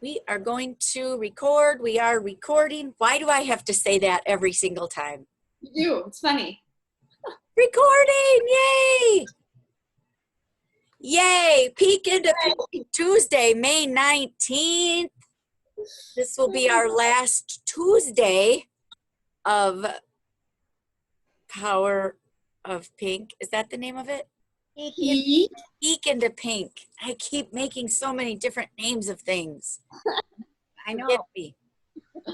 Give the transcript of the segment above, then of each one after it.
We are going to record. We are recording. Why do I have to say that every single time? You do. It's funny. Recording! Yay! Yay! Peek into Peek Tuesday, May 19th. This will be our last Tuesday of Power of Pink. Is that the name of it? Peek into Pink. I keep making so many different names of things. I know. Forgive me.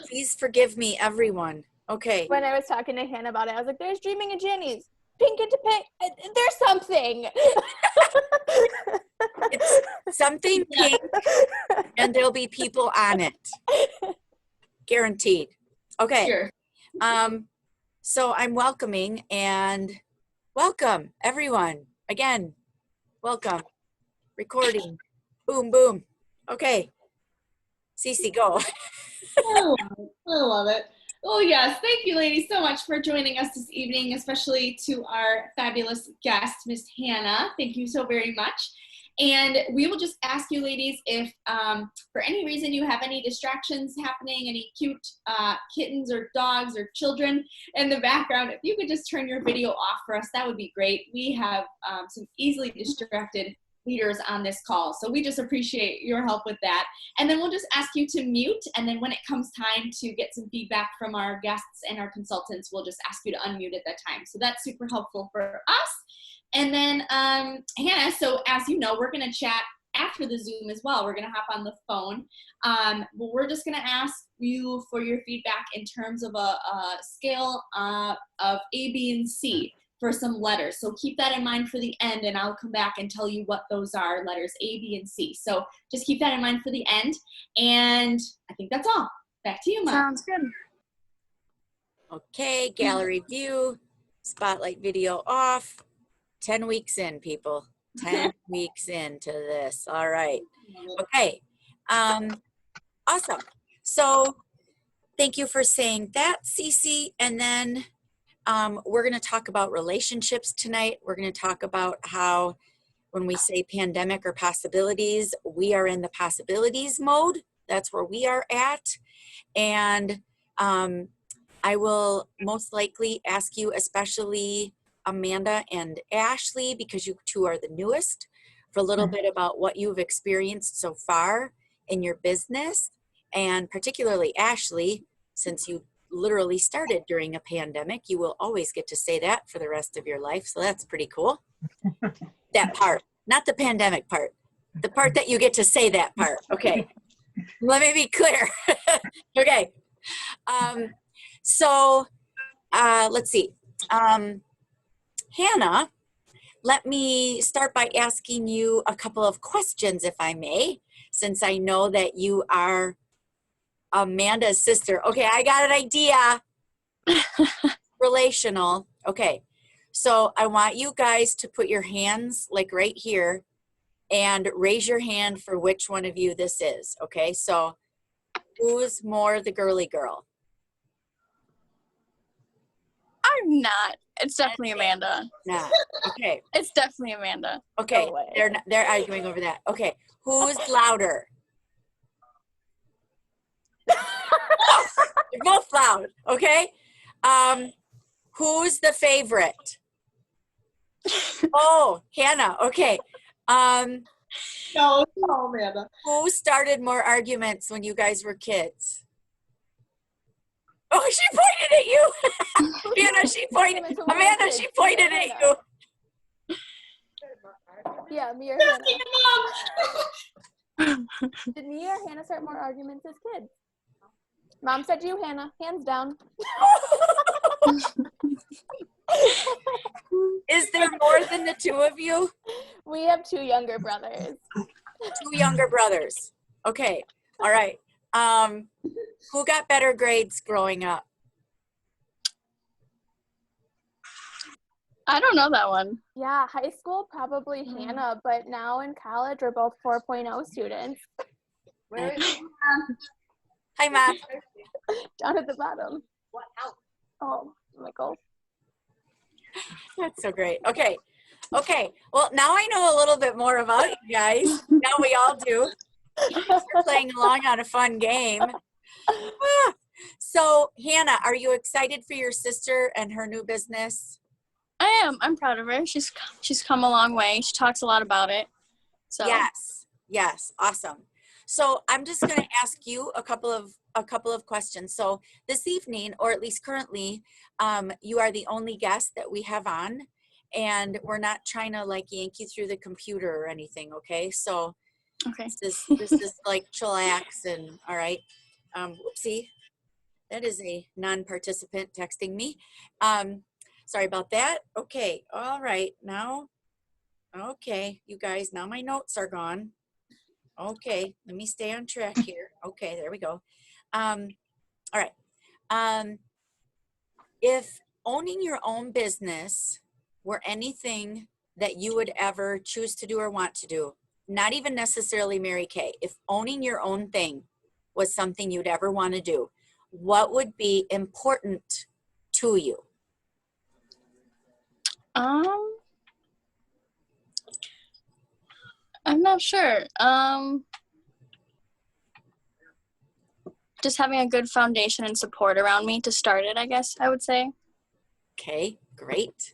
Please forgive me, everyone. Okay. When I was talking to Hannah about it, I was like, there's Dreaming of Jenny's. Pink into Pink. There's something. It's something pink, and there'll be people on it. Guaranteed. Okay. Sure. So I'm welcoming and welcome, everyone. Again, welcome. Recording. Boom, boom. Okay. Cece, go. I love it. Oh, yes. Thank you, ladies, so much for joining us this evening, especially to our fabulous guest, Miss Hannah. Thank you so very much. And we will just ask you, ladies, if for any reason you have any distractions happening, any cute kittens or dogs or children in the background, if you could just turn your video off for us, that would be great. We have some easily distracted leaders on this call, so we just appreciate your help with that. And then we'll just ask you to mute, and then when it comes time to get some feedback from our guests and our consultants, we'll just ask you to unmute at that time. So that's super helpful for us. And then Hannah, so as you know, we're going to chat after the Zoom as well. We're going to hop on the phone. But we're just going to ask you for your feedback in terms of a scale of A, B, and C for some letters. So keep that in mind for the end, and I'll come back and tell you what those are, letters A, B, and C. So just keep that in mind for the end. And I think that's all. Back to you, Mom. Sounds good. Okay, gallery view, spotlight video off. 10 weeks in, people. 10 weeks into this. All right. Okay. Awesome. So thank you for saying that, Cece. And then we're going to talk about relationships tonight. We're going to talk about how when we say pandemic or possibilities, we are in the possibilities mode. That's where we are at. And I will most likely ask you, especially Amanda and Ashley, because you two are the newest, for a little bit about what you've experienced so far in your business, and particularly Ashley, since you literally started during a pandemic, you will always get to say that for the rest of your life. So that's pretty cool. That part, not the pandemic part, the part that you get to say that part. Okay. Let me be clear. Okay. So let's see. Hannah, let me start by asking you a couple of questions, if I may, since I know that you are Amanda's sister. Okay, I got an idea. Relational. Okay, so I want you guys to put your hands like right here and raise your hand for which one of you this is. Okay, so who's more the girly girl? I'm not. It's definitely Amanda. Nah. Okay. It's definitely Amanda. Okay. No way. They're arguing over that. Okay. Who's louder? You're both loud. Okay. Who's the favorite? Oh, Hannah. Okay. No, Amanda. Who started more arguments when you guys were kids? Oh, she pointed at you. Hannah, she pointed. Amanda, she pointed at you. Yeah, me or Hannah. Did me or Hannah start more arguments as kids? Mom said you, Hannah. Hands down. Is there more than the two of you? We have two younger brothers. Two younger brothers. Okay. All right. Who got better grades growing up? I don't know that one. Yeah, high school, probably Hannah, but now in college, we're both 4.0 students. Where is Hi, Mom. Down at the bottom. What? Oh, Michael. That's so great. Okay. Okay. Well, now I know a little bit more about you guys. Now we all do. We're playing along on a fun game. Ah, So, Hannah, are you excited for your sister and her new business? I am. I'm proud of her. She's come a long way. She talks a lot about it. So Yes, awesome. So I'm just going to ask you a couple of questions. So this evening, or at least currently, you are the only guest that we have on, and we're not trying to like yank you through the computer or anything. Okay, so okay. this is like chillax and all right. Whoopsie, that is a non-participant texting me. Sorry about that. Okay, all right now. Okay, you guys, now my notes are gone. Okay, let me stay on track here. Okay, there we go. All right. If owning your own business were anything that you would ever choose to do or want to do, not even necessarily Mary Kay, if owning your own thing was something you'd ever want to do, what would be important to you? I'm not sure. Just having a good foundation and support around me to start it, I guess I would say. Okay, great.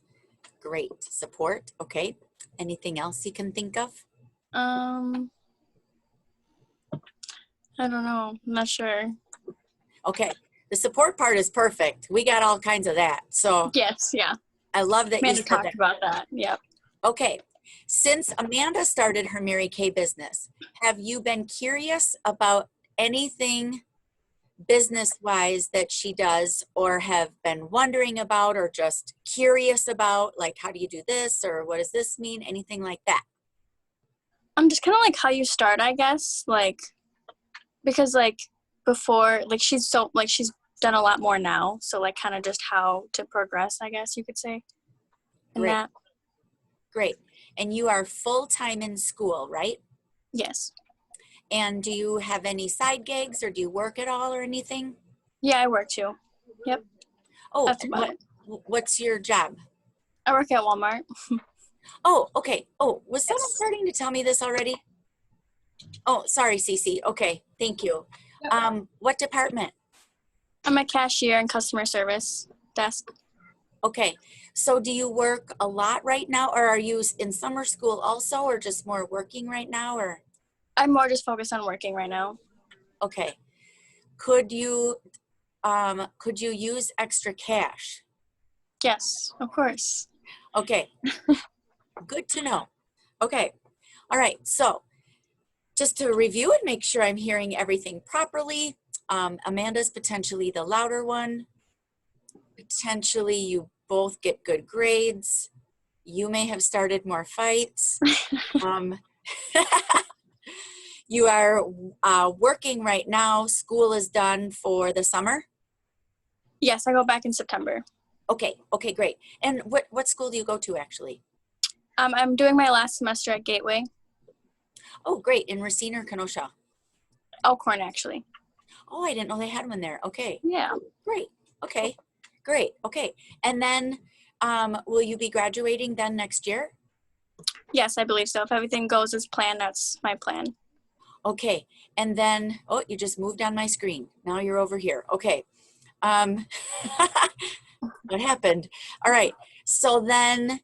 Great. Support. Okay. Anything else you can think of? I don't know. I'm not sure. Okay. The support part is perfect. We got all kinds of that. So Yes, yeah. I love that you Amanda said that. talked about that. Yep. Okay. Since Amanda started her Mary Kay business, have you been curious about anything business-wise that she does, or have been wondering about, or just curious about, like, how do you do this, or what does this mean? Anything like that? I'm just kind of like how you start, I guess. Like, because like before, like she's done a lot more now. So like kind of just how to progress, I guess you could say. And Great. that, Great. And you are full-time in school, right? yes. And do you have any side gigs, or do you work at all or anything? Yeah, I work too. Yep. Oh, That's about it. what's your job? I work at Walmart. Oh, okay. Oh, was someone Yes. starting to tell me this already? Oh, sorry, Cece. Okay, thank you. What department? I'm a cashier and customer service desk. Okay, so do you work a lot right now, or are you in summer school also, or just more working right now, or? I'm more just focused on working right now. Okay. Could you use extra cash? Yes, of course. Okay. Good to know. Okay. All right. So just to review and make sure I'm hearing everything properly, Amanda's potentially the louder one. Potentially you both get good grades. You may have started more fights. You are working right now. School is done for the summer. Yes, I go back in September. Okay. Okay, great. And what school do you go to actually? I'm doing my last semester at Gateway, Oh, great. In Racine or Kenosha? Elkhorn actually. Oh, I didn't know they had one there. Okay. Yeah. Great. Okay. Great. Okay. And then will you be graduating then next year? Yes, I believe so. If everything goes as planned, that's my plan. Okay. And then, oh, you just moved on my screen. Now you're over here. Okay. What happened? All right. So then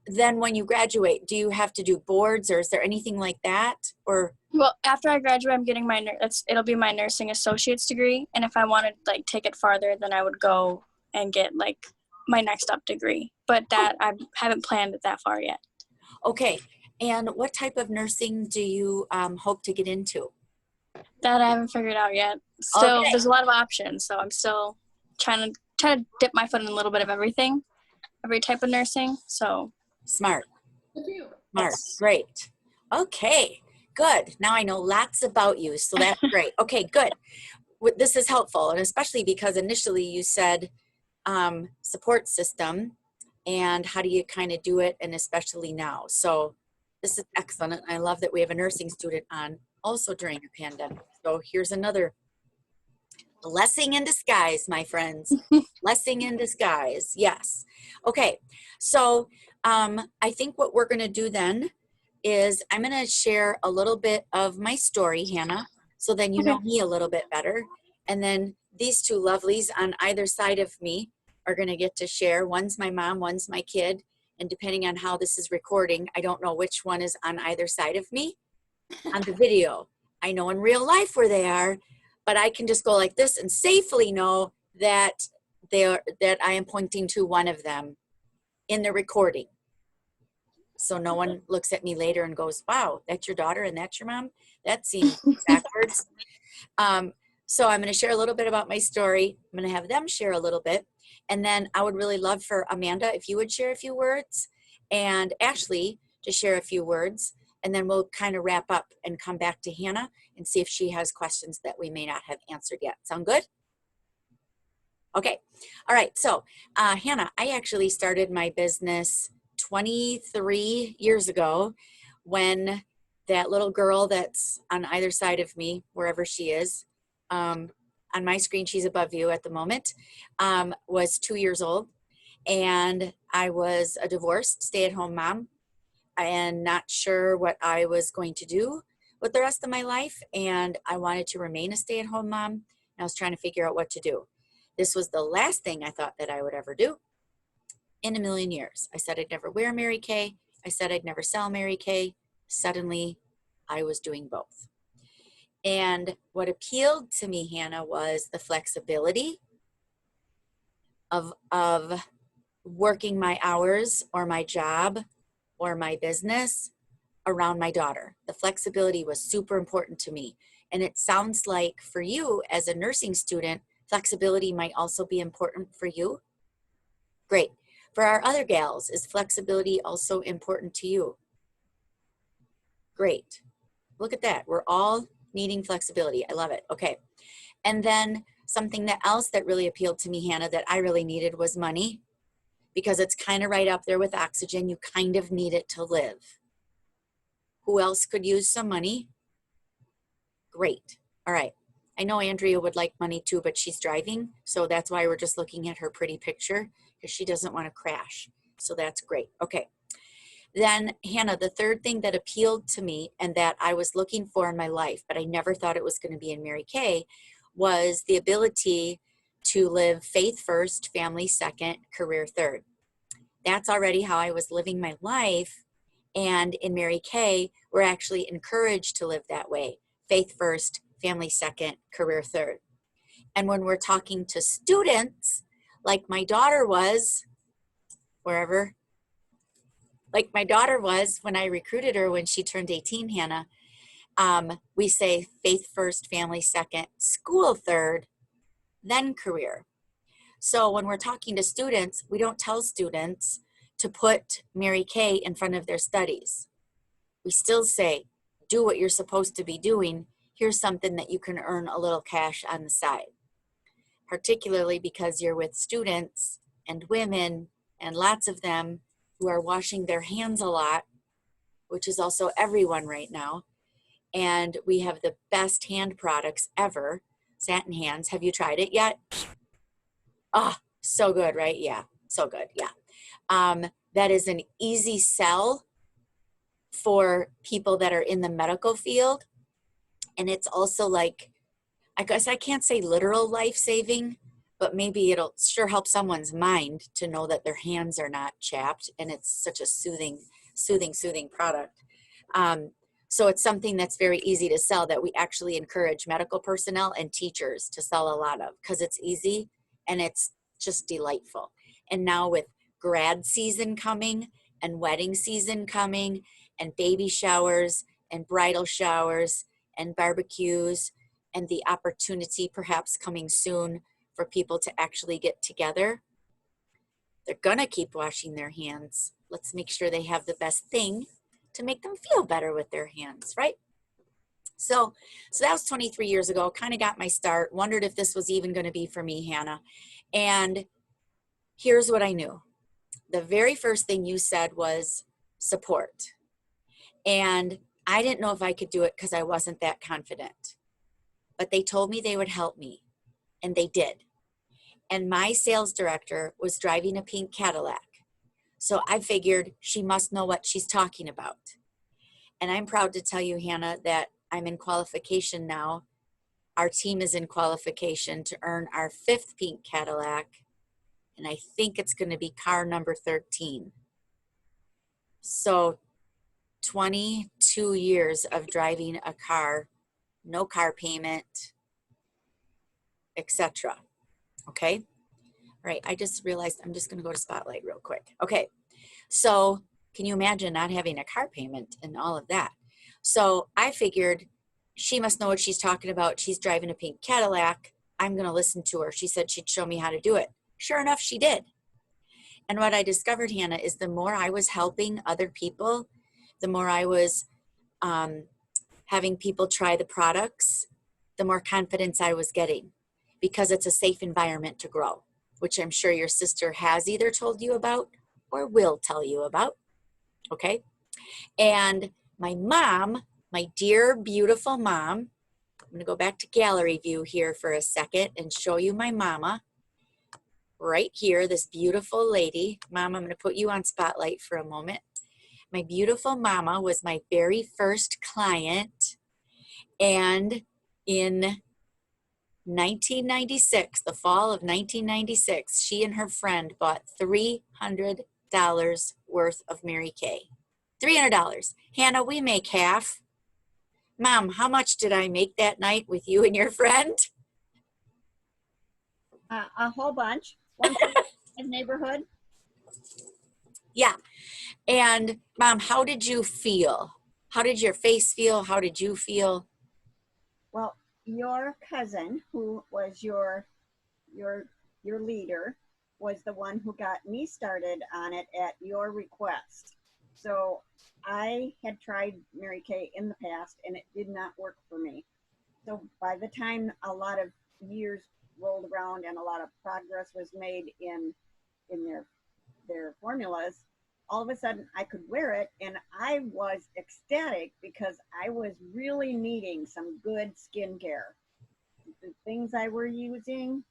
when you graduate, do you have to do boards, or is there anything like that? Or Well, after I graduate, I'm getting it'll be my nursing associate's degree. And if I want to like take it farther, then I would go and get like my next up degree. But that I haven't planned it that far yet. okay. And what type of nursing do you hope to get into? That I haven't figured out yet. Still, Okay. There's a lot of options, so I'm still trying to dip my foot in a little bit of everything, every type of nursing. So Smart. Good for you. Smart. Yes. Great. Okay, good. Now I know lots about you, so that's great. Okay, good. This is helpful, and especially because initially you said support system, and how do you kind of do it, and especially now. So this is excellent. I love that we have a nursing student on also during a pandemic. So here's another blessing in disguise, my friends. Blessing in disguise. Yes. Okay. So I think what we're going to do then is I'm going to share a little bit of my story, Hannah, so then you Okay. know me a little bit better. And then these two lovelies on either side of me are going to get to share. One's my mom, one's my kid. And depending on how this is recording, I don't know which one is on either side of me on the video. I know in real life where they are, but I can just go like this and safely know that that I am pointing to one of them in the recording. So no one looks at me later and goes, wow, that's your daughter and that's your mom? That seems backwards. So I'm going to share a little bit about my story. I'm going to have them share a little bit. And then I would really love for Amanda, if you would share a few words, and Ashley to share a few words. And then we'll kind of wrap up and come back to Hannah and see if she has questions that we may not have answered yet. Sound good? Okay. All right. So Hannah, I actually started my business 23 years ago when that little girl that's on either side of me, wherever she is, on my screen, she's above you at the moment, was 2 years old. And I was a divorced stay-at-home mom and not sure what I was going to do with the rest of my life. And I wanted to remain a stay-at-home mom. And I was trying to figure out what to do. This was the last thing I thought that I would ever do in a million years. I said I'd never wear Mary Kay. I said I'd never sell Mary Kay. Suddenly, I was doing both. And what appealed to me, Hannah, was the flexibility of working my hours or my job or my business around my daughter. The flexibility was super important to me. And it sounds like for you as a nursing student, flexibility might also be important for you. Great. For our other gals, is flexibility also important to you? Great. Look at that. We're all needing flexibility. I love it. Okay. And then something else that really appealed to me, Hannah, that I really needed was money, because it's kind of right up there with oxygen. You kind of need it to live. Who else could use some money? Great. All right. I know Andrea would like money too, but she's driving. So that's why we're just looking at her pretty picture, because she doesn't want to crash. So that's great. Okay. Then Hannah, the third thing that appealed to me and that I was looking for in my life, but I never thought it was going to be in Mary Kay, was the ability to live faith first, family second, career third. That's already how I was living my life. And in Mary Kay, we're actually encouraged to live that way. Faith first, family second, career third. And when we're talking to students, like my daughter was, wherever, like my daughter was when I recruited her when she turned 18, Hannah, we say faith first, family second, school third, then career. So when we're talking to students, we don't tell students to put Mary Kay in front of their studies. We still say, do what you're supposed to be doing. Here's something that you can earn a little cash on the side. Particularly because you're with students and women and lots of them who are washing their hands a lot, which is also everyone right now. And we have the best hand products ever, Satin Hands. Have you tried it yet? Oh, so good, right? Yeah, so good, yeah. That is an easy sell for people that are in the medical field. And it's also like, I guess I can't say literal life-saving, but maybe it'll sure help someone's mind to know that their hands are not chapped, and it's such a soothing product. So it's something that's very easy to sell that we actually encourage medical personnel and teachers to sell a lot of, because it's easy and it's just delightful. And now with grad season coming and wedding season coming and baby showers and bridal showers and barbecues and the opportunity perhaps coming soon for people to actually get together, they're gonna keep washing their hands. Let's make sure they have the best thing to make them feel better with their hands, right? So that was 23 years ago, kind of got my start, wondered if this was even gonna be for me, Hannah. And here's what I knew. The very first thing you said was support. And I didn't know if I could do it because I wasn't that confident. But they told me they would help me, and they did. And my sales director was driving a pink Cadillac. So I figured she must know what she's talking about. And I'm proud to tell you, Hannah, that I'm in qualification now. Our team is in qualification to earn our 5th pink Cadillac. And I think it's going to be car number 13. So 22 years of driving a car, no car payment, etc. Okay. All right. I just realized I'm just going to go to Spotlight real quick. Okay. So can you imagine not having a car payment and all of that? So I figured she must know what she's talking about. She's driving a pink Cadillac. I'm going to listen to her. She said she'd show me how to do it. Sure enough, she did. And what I discovered, Hannah, is the more I was helping other people, the more I was having people try the products, the more confidence I was getting, because it's a safe environment to grow, which I'm sure your sister has either told you about or will tell you about. Okay. And my mom, my dear, beautiful mom, I'm going to go back to gallery view here for a second and show you my mama right here, this beautiful lady. Mom, I'm going to put you on Spotlight for a moment. My beautiful mama was my very first client. And in 1996, the fall of 1996, she and her friend bought $300 worth of Mary Kay. $300. Hannah, we make half. Mom, how much did I make that night with you and your friend? A whole bunch. One for the neighborhood. Yeah. And Mom, how did you feel? How did your face feel? How did you feel? Well, your cousin, who was your leader, was the one who got me started on it at your request. So I had tried Mary Kay in the past and it did not work for me. So by the time a lot of years rolled around and a lot of progress was made in their formulas, all of a sudden I could wear it and I was ecstatic because I was really needing some good skincare. The things I were using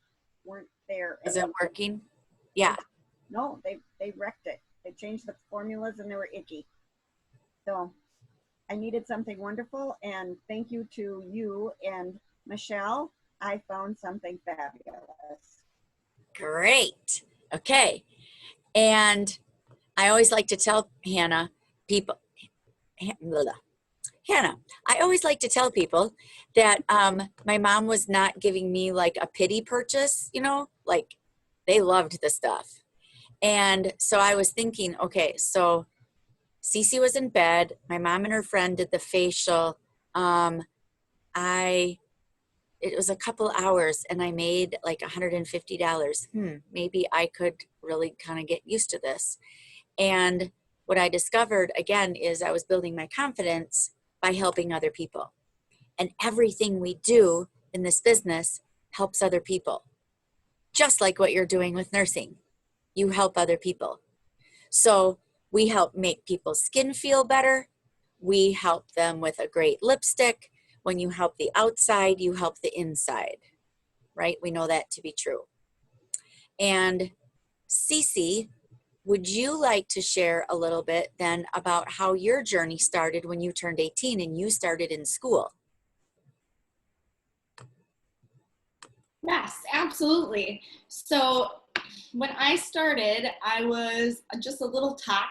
weren't there. Is it working? Yeah. No, they wrecked it. They changed the formulas and they were icky. So I needed something wonderful, and thank you to you and Michelle, I found something fabulous. Great. Okay. And I always like to tell Hannah, I always like to tell people that my mom was not giving me like a pity purchase, you know, like they loved the stuff. And so I was thinking, okay, so Cece was in bed. My mom and her friend did the facial. It was a couple hours and I made like $150. Maybe I could really kind of get used to this. And what I discovered again is I was building my confidence by helping other people. And everything we do in this business helps other people. Just like what you're doing with nursing. You help other people. So we help make people's skin feel better. We help them with a great lipstick. When you help the outside, you help the inside, right? We know that to be true. And Cece, would you like to share a little bit then about how your journey started when you turned 18 and you started in school? Yes, absolutely. So when I started, I was just a little tot,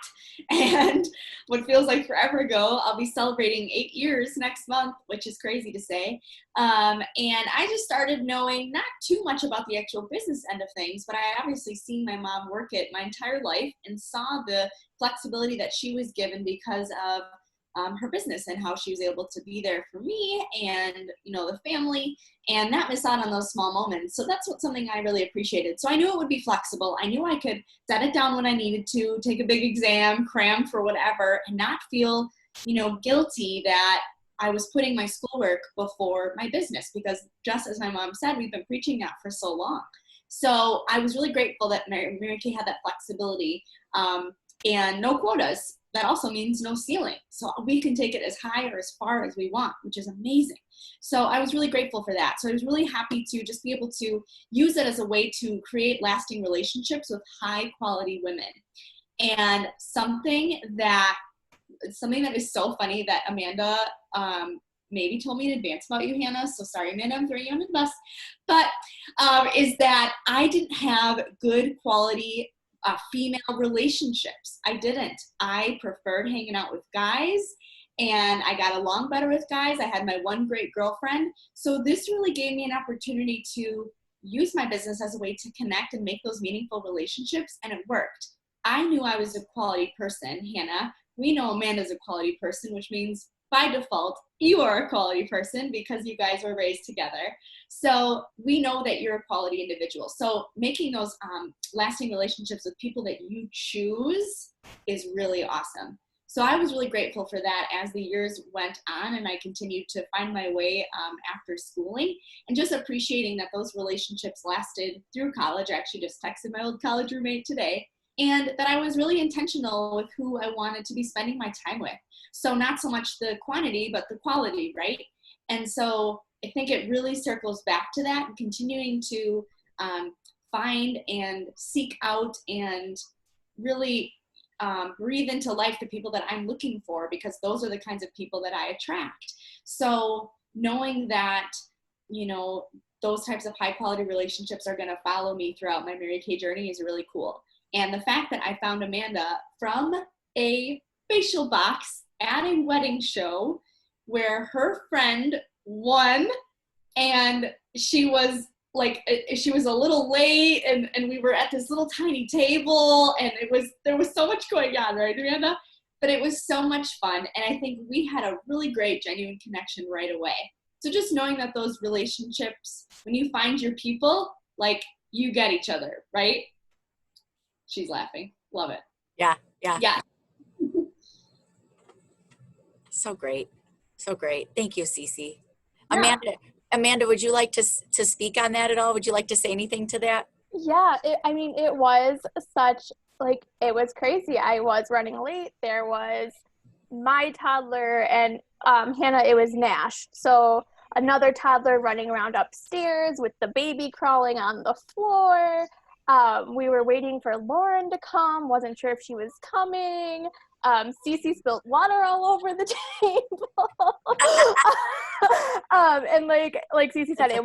and what feels like forever ago, I'll be celebrating 8 years next month, which is crazy to say. And I just started knowing not too much about the actual business end of things, but I obviously seen my mom work it my entire life and saw the flexibility that she was given because of her business and how she was able to be there for me and, you know, the family and not miss out on those small moments. So that's something I really appreciated. So I knew it would be flexible. I knew I could set it down when I needed to, take a big exam, cram for whatever, and not feel, you know, guilty that I was putting my schoolwork before my business, because just as my mom said, we've been preaching that for so long. So I was really grateful that Mary Kay had that flexibility and no quotas. That also means no ceiling. So we can take it as high or as far as we want, which is amazing. So I was really grateful for that. So I was really happy to just be able to use it as a way to create lasting relationships with high quality women. And something that something that is so funny that Amanda maybe told me in advance about you, Hannah. So sorry, Amanda, I'm throwing you under the bus. But is that I didn't have good quality female relationships. I didn't. I preferred hanging out with guys, and I got along better with guys. I had my one great girlfriend. So this really gave me an opportunity to use my business as a way to connect and make those meaningful relationships, and it worked. I knew I was a quality person, Hannah. We know Amanda's a quality person, which means by default, you are a quality person because you guys were raised together. So we know that you're a quality individual. So making those lasting relationships with people that you choose is really awesome. So I was really grateful for that as the years went on, and I continued to find my way after schooling, and just appreciating that those relationships lasted through college. I actually just texted my old college roommate today, and that I was really intentional with who I wanted to be spending my time with. So not so much the quantity, but the quality, right? And so I think it really circles back to that, and continuing to find and seek out and really breathe into life the people that I'm looking for, because those are the kinds of people that I attract. So knowing that, you know, those types of high quality relationships are going to follow me throughout my Mary Kay journey is really cool. And the fact that I found Amanda from a facial box at a wedding show where her friend won, and she was like, she was a little late, and we were at this little tiny table, and there was so much going on, right, Amanda? But it was so much fun, and I think we had a really great, genuine connection right away. So just knowing that those relationships, when you find your people, like, you get each other, right? She's laughing. Love it. Yeah. Yeah. So great. So great. Thank you, Cece. Yeah. Amanda, would you like to speak on that at all? Would you like to say anything to that? Yeah, it was such, like, it was crazy. I was running late. There was my toddler and Hannah, it was Nash. So another toddler running around upstairs with the baby crawling on the floor. We were waiting for Lauren to come. Wasn't sure if she was coming. Cece spilled water all over the table. And like Cece said, it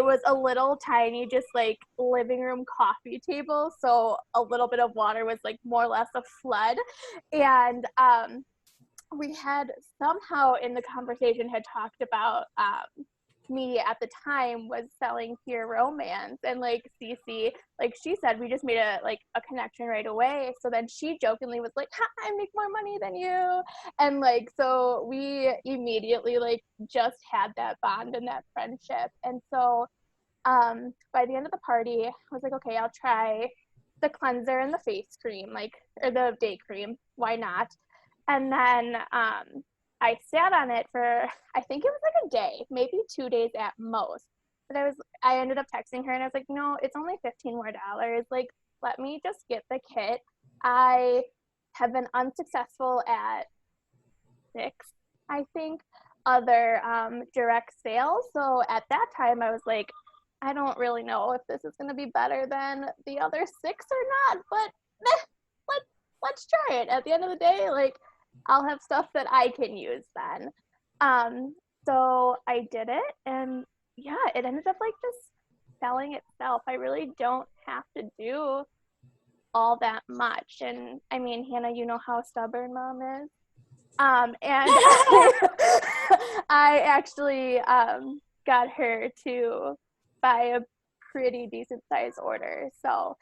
was a little tiny, just like living room coffee table. So a little bit of water was like more or less a flood. And we had somehow in the conversation had talked about media at the time was selling Pure Romance, and like Cece, like she said, we just made a connection right away. So then she jokingly was like, ha, I make more money than you, and like so we immediately like just had that bond and that friendship. And so by the end of the party, I was like, okay, I'll try the cleanser and the face cream, or the day cream, why not? And then I sat on it for, I think it was like a day, maybe 2 days at most. But I ended up texting her, and I was like, no, it's only $15 more. Like, let me just get the kit. I have been unsuccessful at 6, I think, other direct sales. So at that time, I was like, I don't really know if this is going to be better than the other 6 or not, but let's try it. At the end of the day, like, I'll have stuff that I can use then. So I did it, and yeah, it ended up like just selling itself. I really don't have to do all that much. And I mean, Hannah, you know how stubborn Mom is. And I actually got her to buy a pretty decent size order. So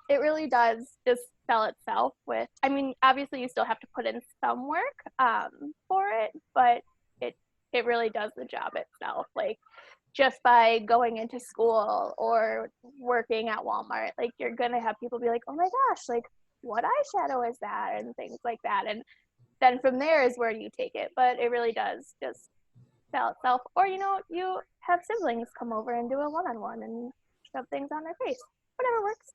it really does just sell itself with, I mean, obviously you still have to put in some work for it, but it really does the job itself. Like, just by going into school or working at Walmart, like, you're gonna have people be like, oh my gosh, like, what eyeshadow is that, and things like that. And then from there is where you take it. But it really does just sell itself. Or, you know, you have siblings come over and do a one-on-one and shove things on their face. Whatever works.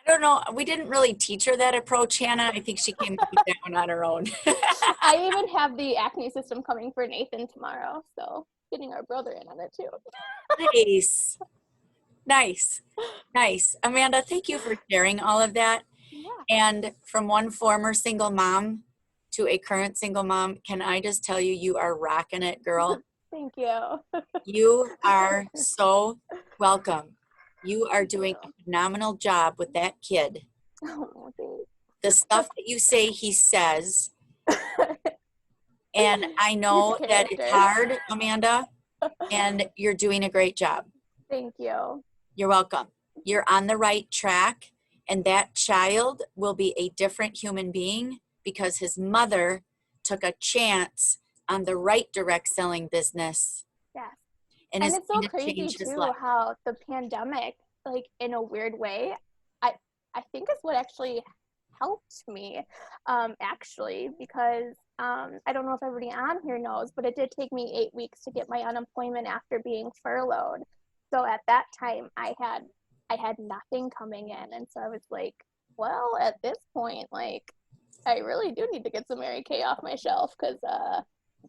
I don't know. We didn't really teach her that approach, Hannah. I think she came up with that one on her own. I even have the acne system coming for Nathan tomorrow, so getting our brother in on it too. Nice. Amanda, thank you for sharing all of that. And from one former single mom to a current single mom, can I just tell you, you are rocking it, girl. Thank you. You are so welcome. You are doing a phenomenal job with that kid. Oh, thanks. The stuff that you say he says, and I know He's a that it's character. hard, Amanda, and you're doing a great job. Thank you. You're welcome. You're on the right track, and that child will be a different human being because his mother took a chance on the right direct selling business. Yes. And And it's it's so going to crazy change his too life. how the pandemic, like in a weird way, I think is what actually helped me, actually, because I don't know if everybody on here knows, but it did take me 8 weeks to get my unemployment after being furloughed. So at that time, I had nothing coming in, and so I was like, well, at this point, like, I really do need to get some Mary Kay off my shelf because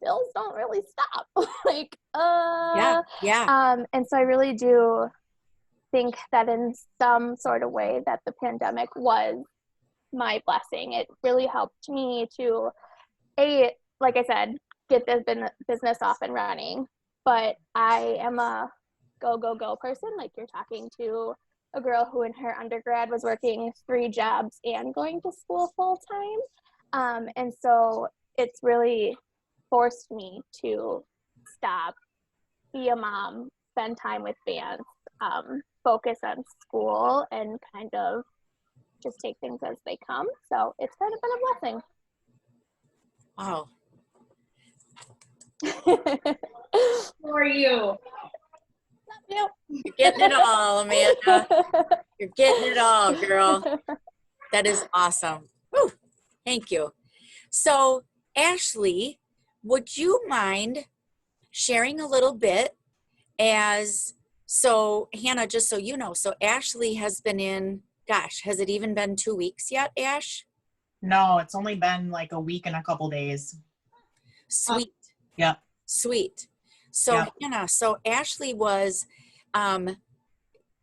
bills don't really stop. Like, Yeah. and so I really do think that in some sort of way that the pandemic was my blessing. It really helped me to, like I said, get this business off and running. But I am a go person. Like, you're talking to a girl who in her undergrad was working 3 jobs and going to school full time. And so it's really forced me to stop, be a mom, spend time with Vance, focus on school, and kind of just take things as they come. So it's kind of been Wow. a blessing. Who are you? Yep. You're getting it all, Amanda. You're getting it all, girl. That is awesome. Whew. Thank you. So, Ashley, would you mind sharing a little bit so Hannah, just so you know, so Ashley has been in, gosh, has it even been 2 weeks yet, Ash? No, it's only been like a week and a couple days. Sweet. Yeah. Sweet. So Yeah. Hannah, so Ashley was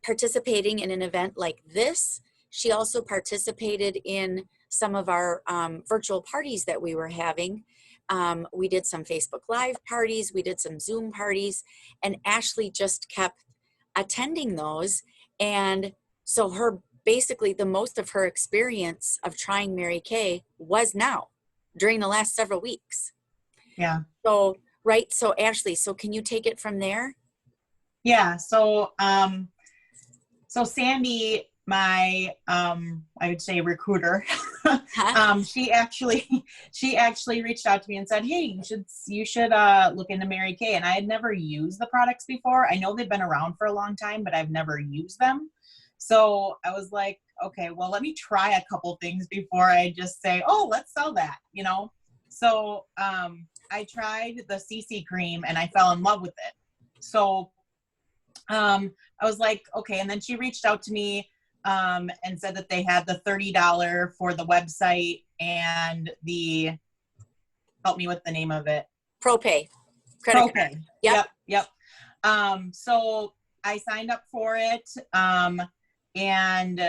participating in an event like this. She also participated in some of our virtual parties that we were having. We did some Facebook Live parties, we did some Zoom parties, and Ashley just kept attending those. And so basically the most of her experience of trying Mary Kay was now during the last several weeks. Yeah. So, right. So Ashley, so can you take it from there? Yeah. So, Sandy, my, I would say recruiter, she actually reached out to me and said, hey, you should look into Mary Kay. And I had never used the products before. I know they've been around for a long time, but I've never used them. So I was like, okay, well, let me try a couple things before I just say, oh, let's sell that, So I tried the CC cream and I fell in love with it. So I was like, okay. And then she reached out to me and said that they had the $30 for the website and help me with the name of it. ProPay. Credit card. Yep. So I signed up for it. And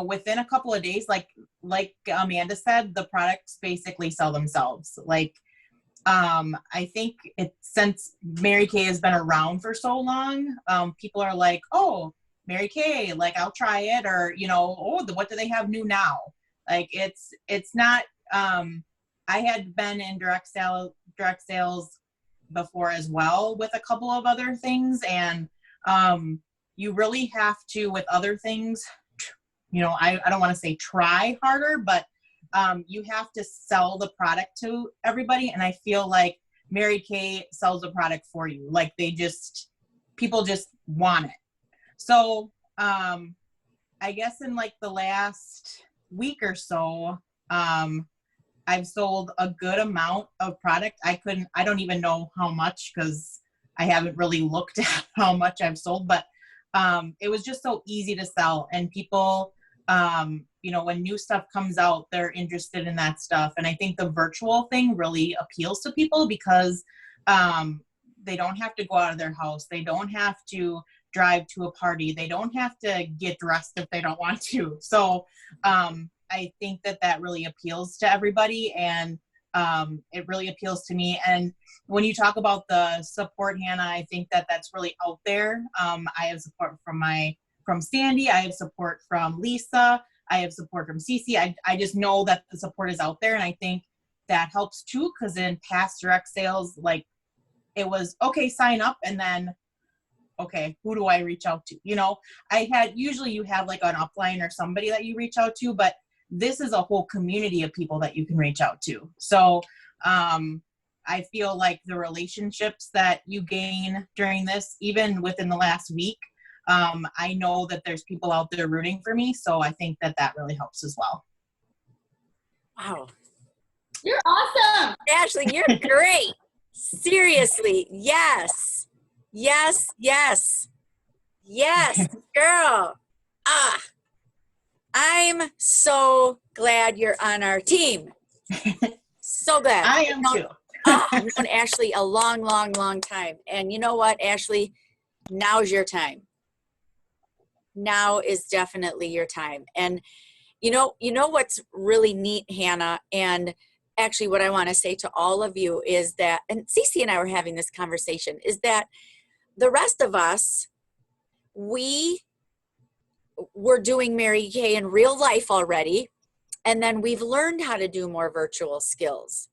within a couple of days, like Amanda said, the products basically sell themselves. Like, I think since Mary Kay has been around for so long, people are like, oh, Mary Kay, like, I'll try it, or, what do they have new now? Like, it's not, I had been in direct sales before as well with a couple of other things. And, you really have to, with other things, I don't want to say try harder, but you have to sell the product to everybody. And I feel like Mary Kay sells the product for you. Like, people just want it. So, I guess in like the last week or so, I've sold a good amount of product. I don't even know how much, because I haven't really looked at how much I've sold, but it was just so easy to sell, and people, when new stuff comes out, they're interested in that stuff. And I think the virtual thing really appeals to people because they don't have to go out of their house. They don't have to drive to a party. They don't have to get dressed if they don't want to. So I think that that really appeals to everybody, and it really appeals to me. And when you talk about the support, Hannah, I think that that's really out there. I have support from Sandy. I have support from Lisa. I have support from Cece. I just know that the support is out there, and I think that helps too, because in past direct sales, like, it was, okay, sign up, and then, okay, who do I reach out to? You know, usually you have like an upline or somebody that you reach out to, but this is a whole community of people that you can reach out to. So I feel like the relationships that you gain during this, even within the last week, I know that there's people out there rooting for me. So I think that that really helps as well. Wow. You're awesome. Ashley, you're great. Seriously. Yes. Yes. Yes. Yes, girl. I'm so glad you're on our team. So glad. I am too. I've known Ashley a long, long, long time. And you know what, Ashley? Now's your time. Now is definitely your time. And you know what's really neat, Hannah, and actually what I want to say to all of you is that, and Cece and I were having this conversation, is that the rest of us, we were doing Mary Kay in real life already, and then we've learned how to do more virtual skills.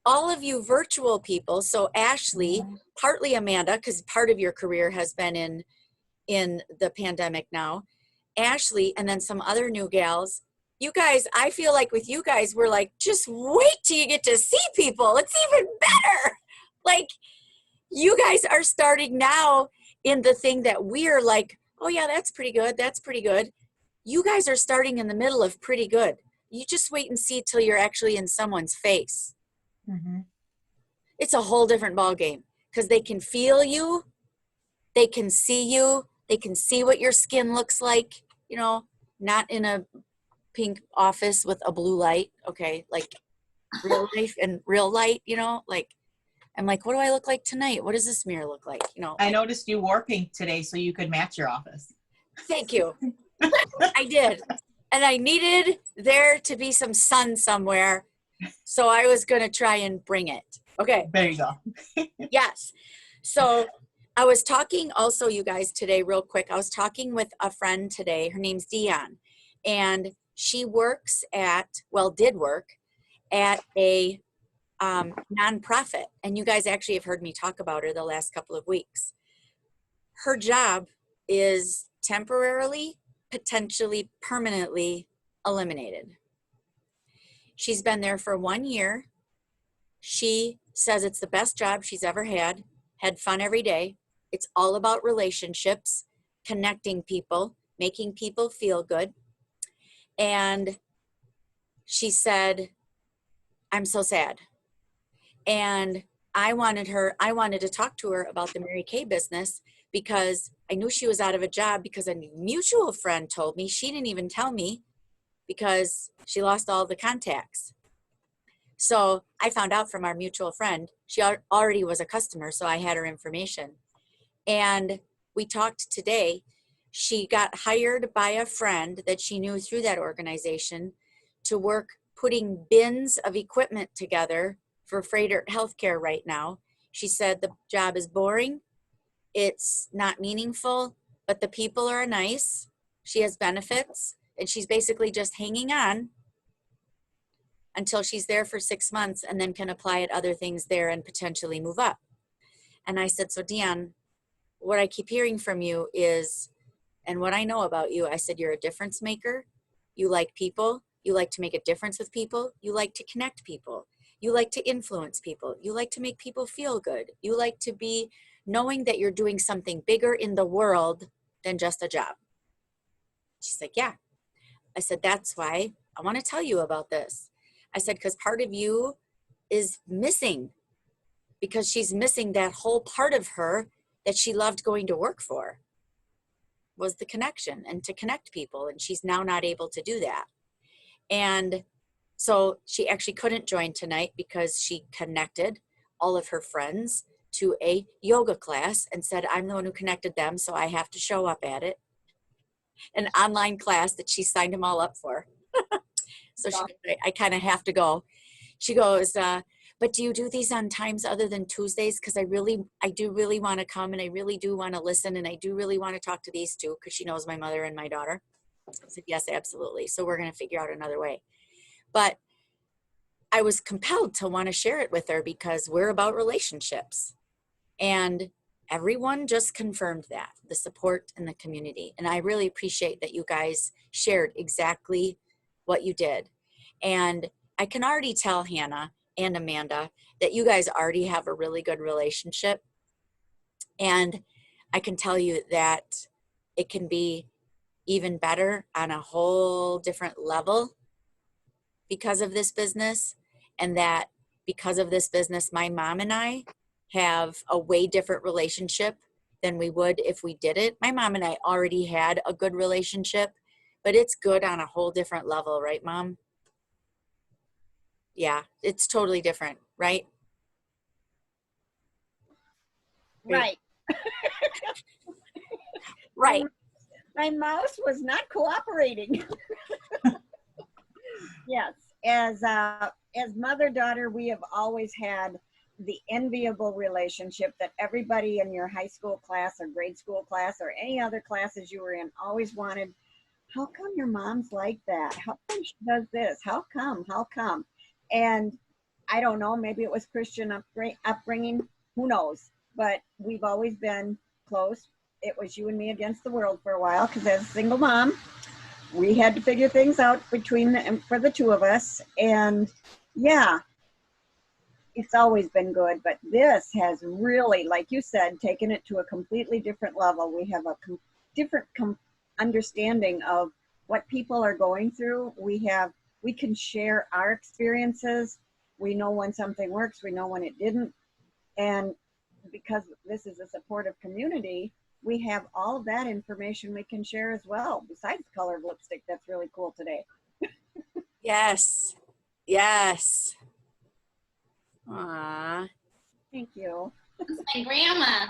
All of you virtual people, so Ashley, partly Amanda, because part of your career has been in the pandemic now, Ashley, and then some other new gals. You guys, I feel like with you guys, we're like, just wait till you get to see people. It's even better. Like, you guys are starting now in the thing that we're like, oh yeah, that's pretty good. That's pretty good. You guys are starting in the middle of pretty good. You just wait and see till you're actually in someone's face. Mm-hmm. It's a whole different ballgame because they can feel you. They can see you. They can see what your skin looks like, you know, not in a pink office with a blue light. Okay. Like real life and real light, you know, like, I'm like, what do I look like tonight? What does this mirror look like? You know, I noticed you wore pink today so you could match your office. Thank you. I did. And I needed there to be some sun somewhere. So I was going to try and bring it. Okay. There you go. Yes. So I was talking also, you guys, today, real quick. I was talking with a friend today. Her name's Dion. And she works did work at a nonprofit. And you guys actually have heard me talk about her the last couple of weeks. Her job is temporarily, potentially permanently eliminated. She's been there for 1 year. She says it's the best job she's ever had fun every day. It's all about relationships, connecting people, making people feel good. And she said, I'm so sad. And I wanted to talk to her about the Mary Kay business because I knew she was out of a job because a mutual friend told me. She didn't even tell me because she lost all the contacts. So I found out from our mutual friend, she already was a customer, so I had her information. And we talked today. She got hired by a friend that she knew through that organization to work putting bins of equipment together for Freighter Healthcare right now. She said the job is boring. It's not meaningful, but the people are nice. She has benefits, and she's basically just hanging on until she's there for 6 months and then can apply at other things there and potentially move up. And I said, so Dion, what I keep hearing from you is, and what I know about you, I said, you're a difference maker. You like people. You like to make a difference with people. You like to connect people. You like to influence people. You like to make people feel good. You like to be knowing that you're doing something bigger in the world than just a job. She's like, yeah. I said, that's why I want to tell you about this. I said, because part of you is missing, because she's missing that whole part of her that she loved going to work for, was the connection and to connect people. And she's now not able to do that. And so she actually couldn't join tonight because she connected all of her friends to a yoga class and said, I'm the one who connected them, so I have to show up at it. An online class that she signed them all up for. So I kind of have to go. She goes, but do you do these on times other than Tuesdays? Because I do really want to come, and I really do want to listen, and I do really want to talk to these two, because she knows my mother and my daughter. I said, yes, absolutely. So we're going to figure out another way. But I was compelled to want to share it with her because we're about relationships. And everyone just confirmed that, the support in the community. And I really appreciate that you guys shared exactly what you did. And I can already tell Hannah and Amanda that you guys already have a really good relationship. And I can tell you that it can be even better on a whole different level because of this business. And that because of this business, my mom and I have a way different relationship than we would if we did it. My mom and I already had a good relationship, but it's good on a whole different level, right, Mom? Yeah, it's totally different, right? Right. Right. My mouse was not cooperating. Yes, as mother-daughter, we have always had the enviable relationship that everybody in your high school class or grade school class or any other classes you were in always wanted. How come your mom's like that? How come she does this? How come? How come? And I don't know, maybe it was Christian upbringing, who knows? But we've always been close. It was you and me against the world for a while, because as a single mom, we had to figure things out for the two of us. And yeah, it's always been good, but this has really, like you said, taken it to a completely different level. We have a different understanding of what people are going through. We can share our experiences. We know when something works, we know when it didn't. And because this is a supportive community, we have all of that information we can share as well, besides colored lipstick. That's really cool today. Yes. Yes. Aww. Thank you. My grandma.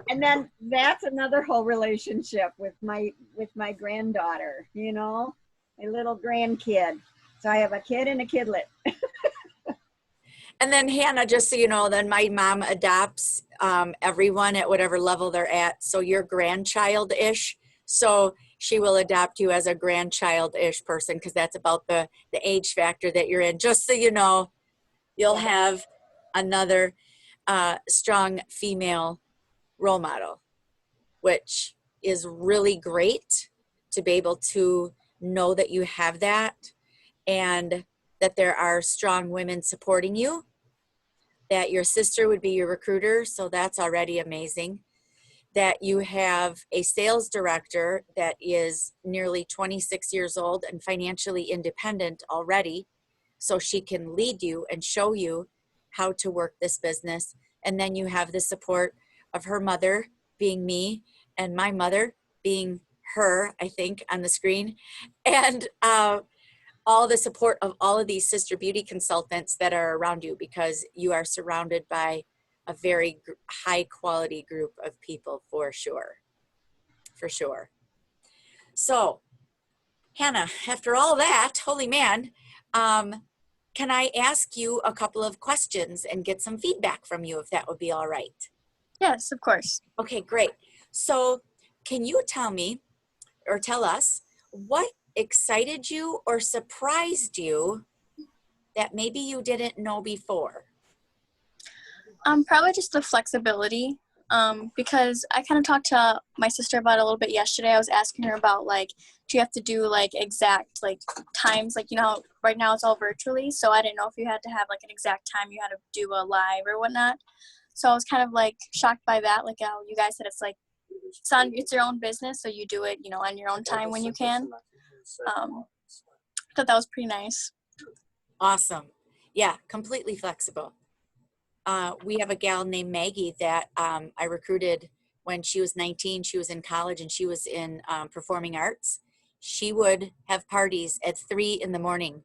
And then that's another whole relationship with my granddaughter, you know, my little grandkid. So I have a kid and a kidlet. And then Hannah, just so you know, then my mom adopts everyone at whatever level they're at. So you're grandchild-ish. So she will adopt you as a grandchild-ish person, because that's about the age factor that you're in. Just so you know, you'll have another strong female role model, which is really great to be able to know that you have that, and that there are strong women supporting you, that your sister would be your recruiter, so that's already amazing, that you have a sales director that is nearly 26 years old and financially independent already, so she can lead you and show you how to work this business. And then you have the support of her mother being me, and my mother being her, I think, on the screen, and all the support of all of these sister beauty consultants that are around you, because you are surrounded by a very high quality group of people, for sure. For sure. So, Hannah, after all that, holy man, can I ask you a couple of questions and get some feedback from you, if that would be all right? Yes, of course. Okay, great. So can you tell me, or tell us, what excited you or surprised you that maybe you didn't know before? Probably just the flexibility. Because I kind of talked to my sister about it a little bit yesterday. I was asking her about, like, do you have to do like exact like times, like, you know, right now it's all virtually, so I didn't know if you had to have like an exact time you had to do a live or whatnot. So I was kind of like shocked by that, like how you guys said it's like it's your own business, so you do it, you know, on your own time when you can. I thought that was pretty nice. Awesome. Yeah, completely flexible. We have a gal named Maggie that I recruited when she was 19. She was in college and she was in performing arts. She would have parties at 3 in the morning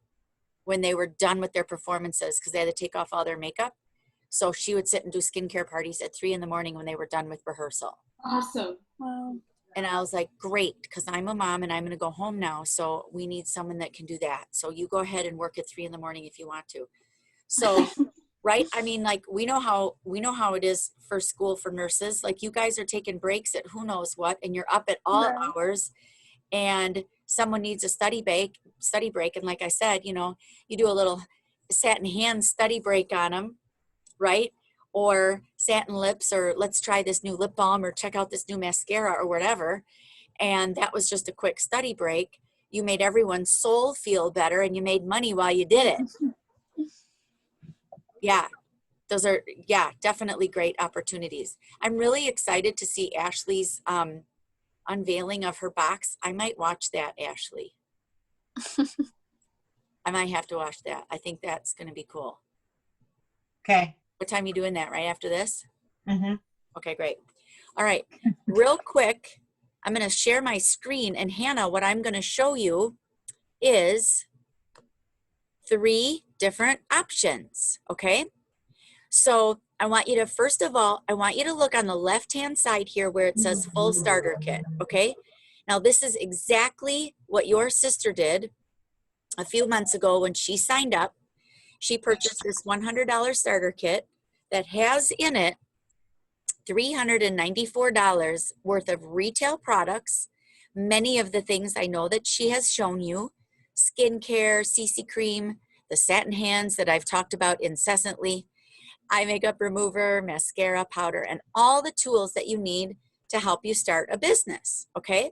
when they were done with their performances, because they had to take off all their makeup. So she would sit and do skincare parties at 3 in the morning when they were done with rehearsal. Awesome. Wow. And I was like, great, because I'm a mom and I'm going to go home now. So we need someone that can do that. So you go ahead and work at 3 in the morning if you want to. So, right. I mean, like, we know how it is for school for nurses. Like, you guys are taking breaks at who knows what, and you're up at all Right. hours, and someone needs a study break. And like I said, you know, you do a little satin hand study break on them, right? Or satin lips, or let's try this new lip balm, or check out this new mascara, or whatever. And that was just a quick study break. You made everyone's soul feel better, and you made money while you did it. Yeah, those are, yeah, definitely great opportunities. I'm really excited to see Ashley's unveiling of her box. I might watch that, Ashley. I might have to watch that. I think that's going to be cool. Okay. What time are you doing that? Right after this? Mm-hmm. Okay, great. All right, real quick, I'm going to share my screen, and Hannah, what I'm going to show you is 3 different options, okay? So I want you to, first of all, I want you to look on the left-hand side here where it says full starter kit, okay? Now this is exactly what your sister did a few months ago when she signed up. She purchased this $100 starter kit that has in it $394 worth of retail products. Many of the things I know that she has shown you, skincare, CC cream, the satin hands that I've talked about incessantly, eye makeup remover, mascara, powder, and all the tools that you need to help you start a business, okay?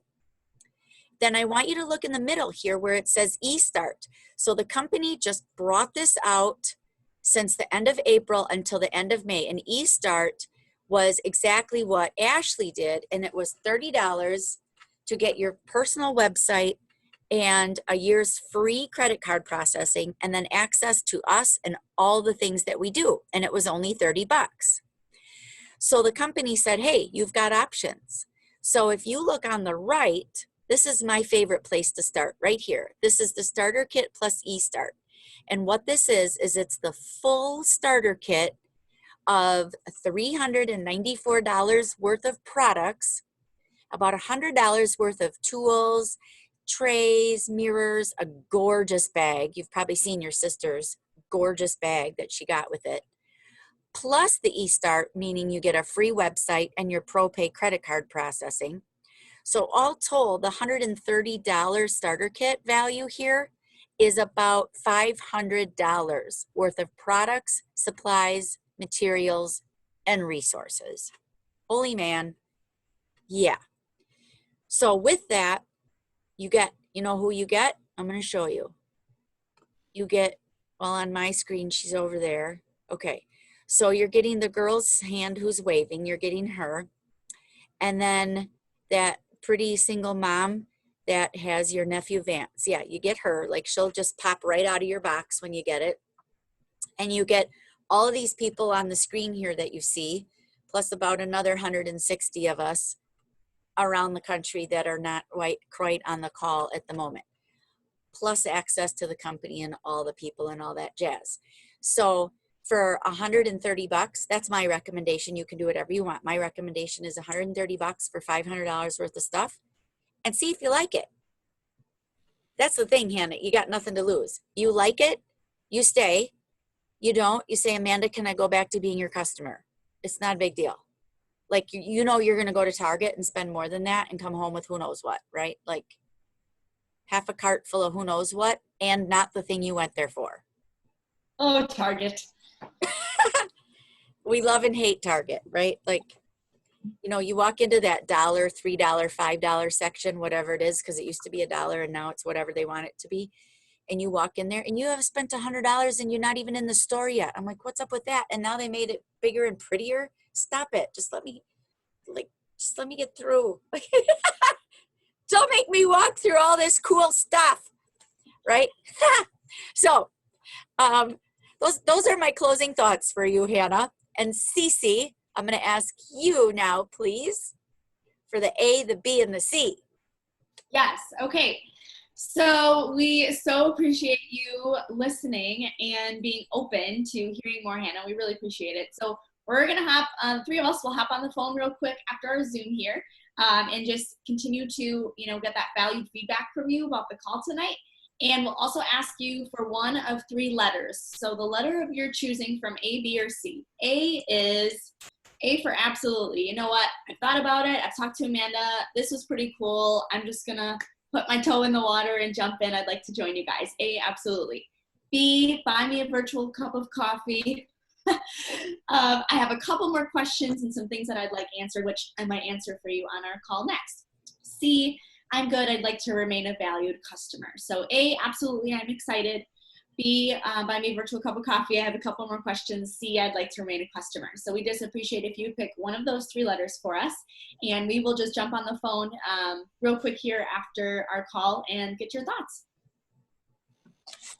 Then I want you to look in the middle here where it says eStart. So the company just brought this out since the end of April until the end of May. And eStart was exactly what Ashley did, and it was $30 to get your personal website and a year's free credit card processing, and then access to us and all the things that we do. And it was only 30 bucks. So the company said, hey, you've got options. So if you look on the right, this is my favorite place to start right here. This is the starter kit plus eStart. And what this is it's the full starter kit of $394 worth of products, about $100 worth of tools, trays, mirrors, a gorgeous bag. You've probably seen your sister's gorgeous bag that she got with it. Plus the eStart, meaning you get a free website and your ProPay credit card processing. So all told, the $130 starter kit value here is about $500 worth of products, supplies, materials, and resources. Holy man. Yeah. So with that, you get, you know who you get? I'm going to show you. You get, well, on my screen, she's over there. Okay. So you're getting the girl's hand who's waving. You're getting her. And then that pretty single mom that has your nephew Vance. Yeah, you get her. Like, she'll just pop right out of your box when you get it. And you get all of these people on the screen here that you see, plus about another 160 of us around the country that are not quite on the call at the moment, plus access to the company and all the people and all that jazz. So for 130 bucks, that's my recommendation. You can do whatever you want. My recommendation is 130 bucks for $500 worth of stuff, and see if you like it. That's the thing, Hannah. You got nothing to lose. You like it, you stay. You don't, you say, Amanda, can I go back to being your customer? It's not a big deal. Like, you know, you're going to go to Target and spend more than that and come home with who knows what, right? Like half a cart full of who knows what, and not the thing you went there for. Oh, Target. We love and hate Target, right? Like, you know, you walk into that $1, $3, $5 section, whatever it is, because it used to be $1 and now it's whatever they want it to be. And you walk in there and you have spent $100 and you're not even in the store yet. I'm like, what's up with that? And now they made it bigger and prettier. Stop it. Just let me get through. Don't make me walk through all this cool stuff, right? So those are my closing thoughts for you, Hannah. And Cece, I'm going to ask you now, please, for the A, the B, and the C. Yes. Okay. So we so appreciate you listening and being open to hearing more, Hannah. We really appreciate it. So we're going to three of us will hop on the phone real quick after our Zoom here and just continue to, get that valued feedback from you about the call tonight. And we'll also ask you for one of three letters. So the letter of your choosing from A, B, or C. A is A for absolutely. You know what? I thought about it. I've talked to Amanda. This was pretty cool. I'm just going to put my toe in the water and jump in. I'd like to join you guys. A, absolutely. B, buy me a virtual cup of coffee. I have a couple more questions and some things that I'd like answered, which I might answer for you on our call next. C, I'm good. I'd like to remain a valued customer. So A, absolutely, I'm excited. B, buy me a virtual cup of coffee. I have a couple more questions. C, I'd like to remain a customer. So we just appreciate if you pick one of those three letters for us, and we will just jump on the phone real quick here after our call and get your thoughts.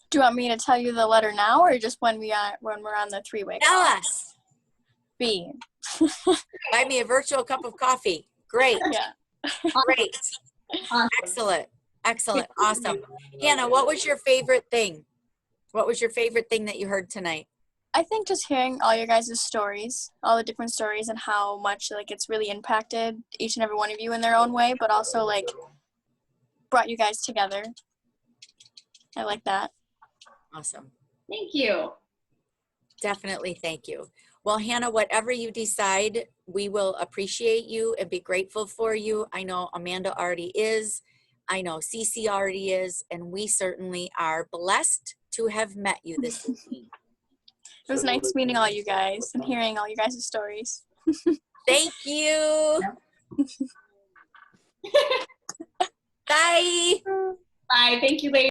Do you want me to tell you the letter now, or just when we're on the three-way Tell call? us. B. Buy me a virtual cup of coffee. Great. Yeah. Great. Awesome. Excellent. Excellent. Awesome. Hannah, what was your favorite thing? What was your favorite thing that you heard tonight? I think just hearing all your guys' stories, all the different stories, and how much it's really impacted each and every one of you in their own way, but also brought you guys together. I like that. Awesome. Thank you. Definitely. Thank you. Well, Hannah, whatever you decide, we will appreciate you and be grateful for you. I know Amanda already is. I know Cece already is. And we certainly are blessed to have met you this evening. It was nice meeting all you guys and hearing all you guys' stories. Thank you. Bye. Bye. Thank you, ladies.